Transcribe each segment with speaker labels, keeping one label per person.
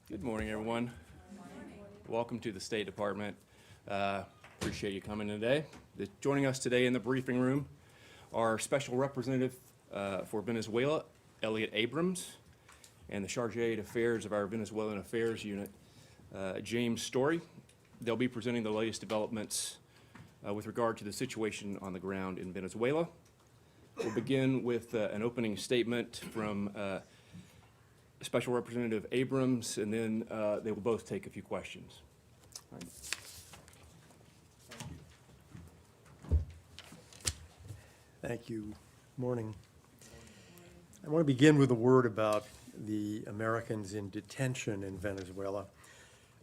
Speaker 1: Good morning, everyone. Welcome to the State Department. Appreciate you coming today. Joining us today in the briefing room are Special Representative for Venezuela, Elliot Abrams, and the Chargé d'Affaires of our Venezuelan Affairs Unit, James Story. They'll be presenting the latest developments with regard to the situation on the ground in Venezuela. We'll begin with an opening statement from Special Representative Abrams, and then they will both take a few questions. All right.
Speaker 2: Thank you. Morning. I want to begin with a word about the Americans in detention in Venezuela.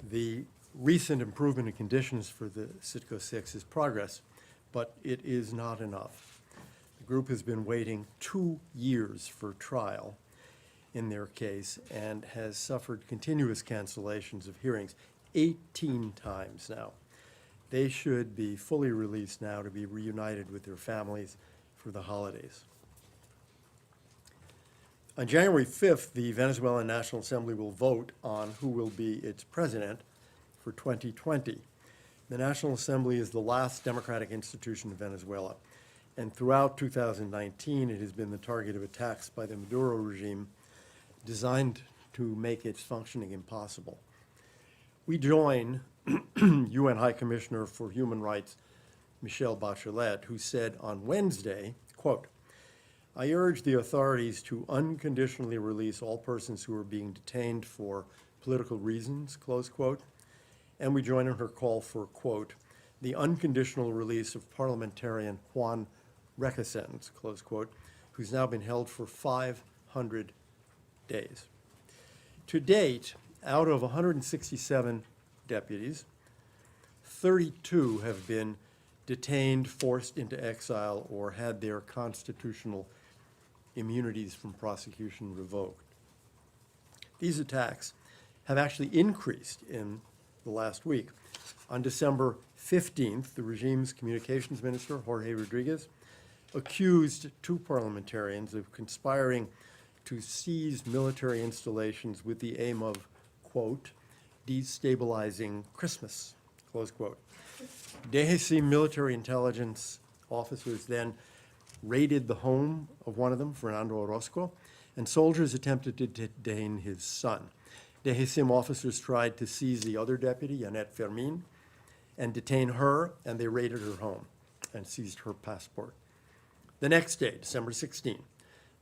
Speaker 2: The recent improvement in conditions for the Citgo 6 is progress, but it is not enough. The group has been waiting 2 years for trial in their case and has suffered continuous cancellations of hearings 18 times now. They should be fully released now to be reunited with their families for the holidays. On January 5th, the Venezuelan National Assembly will vote on who will be its president for 2020. The National Assembly is the last democratic institution in Venezuela, and throughout 2019, it has been the target of attacks by the Maduro regime designed to make its functioning impossible. We join UN High Commissioner for Human Rights, Michelle Bachelet, who said on Wednesday, quote, "I urge the authorities to unconditionally release all persons who are being detained for political reasons," close quote. And we join in her call for, quote, "the unconditional release of parliamentarian Juan Requesens," close quote, who's now been held for 500 days. To date, out of 167 deputies, 32 have been detained, forced into exile, or had their constitutional immunities from prosecution revoked. These attacks have actually increased in the last week. On December 15th, the regime's communications minister, Jorge Rodriguez, accused 2 parliamentarians of conspiring to seize military installations with the aim of, quote, "destabilizing Christmas," close quote. DGC military intelligence officers then raided the home of one of them, Fernando Orozco, and soldiers attempted to detain his son. DGCIM officers tried to seize the other deputy, Annette Fermin, and detain her, and they raided her home and seized her passport. The next day, December 16th,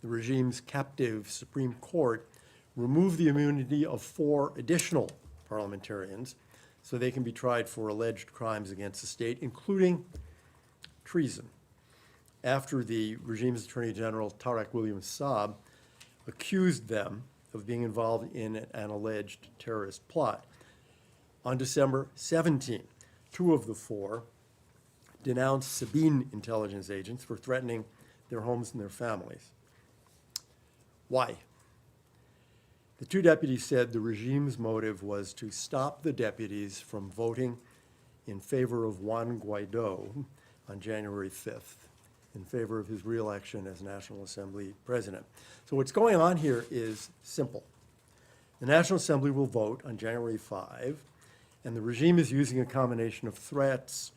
Speaker 2: the regime's captive Supreme Court removed the immunity of 4 additional parliamentarians so they can be tried for alleged crimes against the state, including treason, after the regime's Attorney General, Tarek William Saab, accused them of being involved in an alleged terrorist plot. On December 17th, 2 of the 4 denounced Sabine intelligence agents for threatening their homes and their families. Why? The 2 deputies said the regime's motive was to stop the deputies from voting in favor of Juan Guaido on January 5th, in favor of his re-election as National Assembly president. So what's going on here is simple. The National Assembly will vote on January 5, and the regime is using a combination of threats,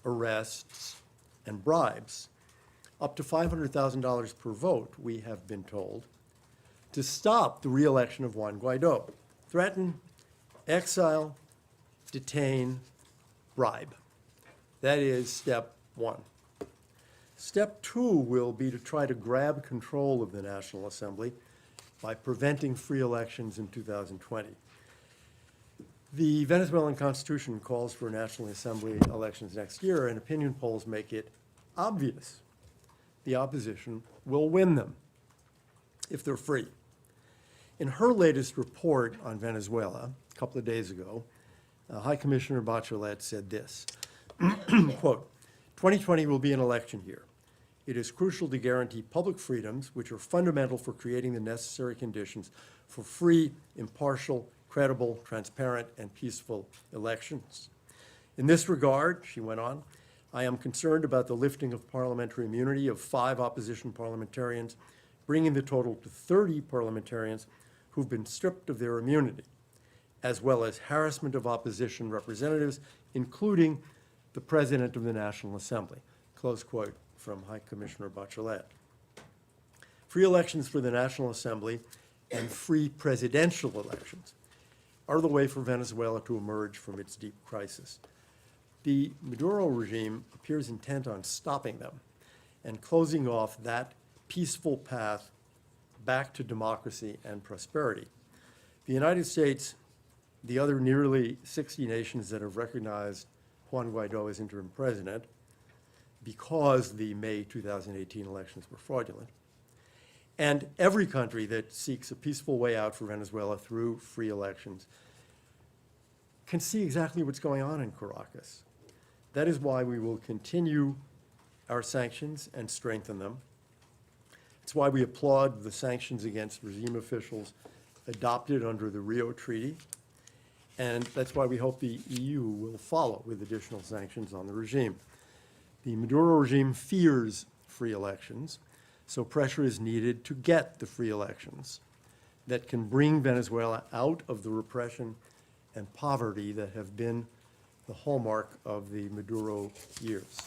Speaker 2: arrests, and bribes, up to $500,000 per vote, we have been told, to stop the re-election of Juan Guaido. Threaten, exile, detain, bribe. That is step 1. Step 2 will be to try to grab control of the National Assembly by preventing free elections in 2020. The Venezuelan Constitution calls for National Assembly elections next year, and opinion polls make it obvious the opposition will win them if they're free. In her latest report on Venezuela, a couple of days ago, High Commissioner Bachelet said this, quote, "2020 will be an election year. It is crucial to guarantee public freedoms, which are fundamental for creating the necessary conditions for free, impartial, credible, transparent, and peaceful elections. In this regard," she went on, "I am concerned about the lifting of parliamentary immunity of 5 opposition parliamentarians, bringing the total to 30 parliamentarians who've been stripped of their immunity. as well as harassment of opposition representatives, including the President of the National Assembly. Close quote from High Commissioner Bachelet. Free elections for the National Assembly and free presidential elections are the way for Venezuela to emerge from its deep crisis. The Maduro regime appears intent on stopping them and closing off that peaceful path back to democracy and prosperity. The United States, the other nearly 60 nations that have recognized Juan Guaido as interim president because the May 2018 elections were fraudulent, and every country that seeks a peaceful way out for Venezuela through free elections can see exactly what's going on in Caracas. That is why we will continue our sanctions and strengthen them. It's why we applaud the sanctions against regime officials adopted under the Rio Treaty, and that's why we hope the EU will follow with additional sanctions on the regime. The Maduro regime fears free elections, so pressure is needed to get the free elections that can bring Venezuela out of the repression and poverty that have been the hallmark of the Maduro years.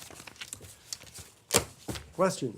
Speaker 2: Question?